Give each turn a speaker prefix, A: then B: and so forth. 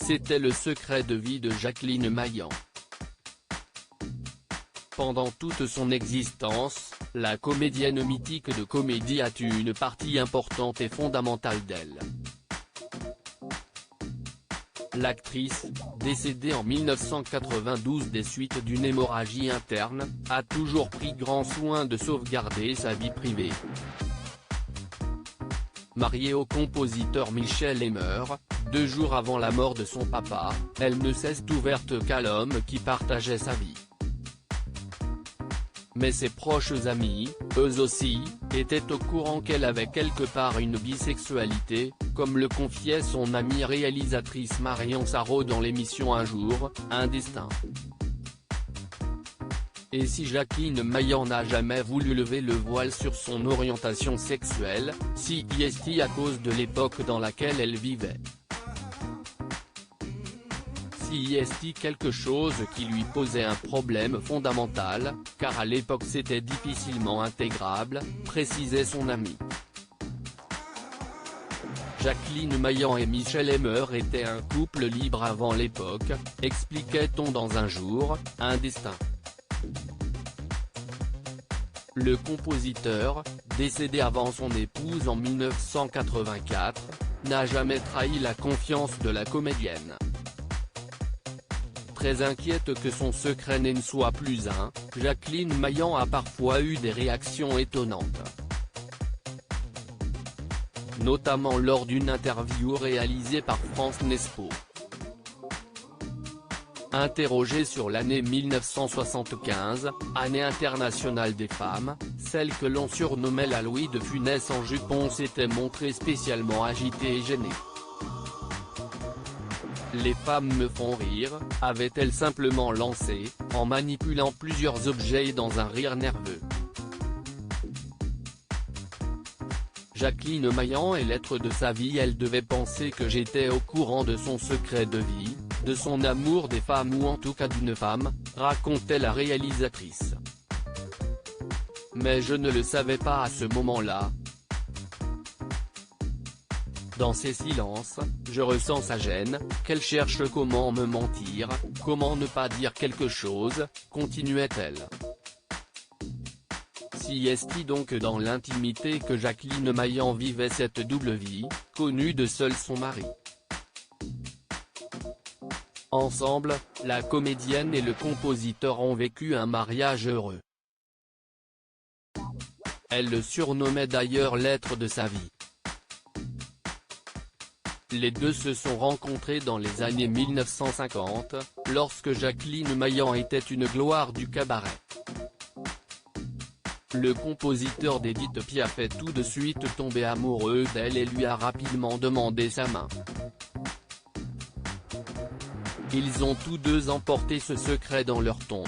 A: C'était le secret de vie de Jacqueline Maillan. Pendant toute son existence, la comédienne mythique de comédie a eu une partie importante et fondamentale d'elle. L'actrice, décédée en 1992 des suites d'une hémorragie interne, a toujours pris grand soin de sauvegarder sa vie privée. Mariée au compositeur Michel Emmer, 2 jours avant la mort de son papa, elle ne s'est ouverte qu'à l'homme qui partageait sa vie. Mais ses proches amis, eux aussi, étaient au courant qu'elle avait quelque part une bisexualité, comme le confiait son amie réalisatrice Marion Sarraud dans l'émission Un jour, un destin. Et si Jacqueline Maillan n'a jamais voulu lever le voile sur son orientation sexuelle, c'est à cause de l'époque dans laquelle elle vivait. C'est quelque chose qui lui posait un problème fondamental, car à l'époque c'était difficilement intégrable, précisait son ami. Jacqueline Maillan et Michel Emmer étaient un couple libre avant l'époque, expliquait-on dans Un jour, un destin. Le compositeur, décédé avant son épouse en 1984, n'a jamais trahi la confiance de la comédienne. Très inquiète que son secret ne soit plus un, Jacqueline Maillan a parfois eu des réactions étonnantes. Notamment lors d'une interview réalisée par France Nespo. Interrogée sur l'année 1975, année internationale des femmes, celle que l'on surnommait la Louis de Funès en jupon s'était montrée spécialement agitée et gênée. Les femmes me font rire, avait-elle simplement lancé, en manipulant plusieurs objets dans un rire nerveux. Jacqueline Maillan est l'être de sa vie. Elle devait penser que j'étais au courant de son secret de vie, de son amour des femmes ou en tout cas d'une femme, racontait la réalisatrice. Mais je ne le savais pas à ce moment-là. Dans ces silences, je ressens sa gêne, qu'elle cherche comment me mentir, comment ne pas dire quelque chose, continuait-elle. C'est donc dans l'intimité que Jacqueline Maillan vivait cette double vie, connue de seul son mari. Ensemble, la comédienne et le compositeur ont vécu un mariage heureux. Elle le surnommait d'ailleurs l'être de sa vie. Les deux se sont rencontrés dans les années 1950, lorsque Jacqueline Maillan était une gloire du cabaret. Le compositeur d'Édith Piaf est tout de suite tombé amoureux d'elle et lui a rapidement demandé sa main. Ils ont tous deux emporté ce secret dans leur tombe.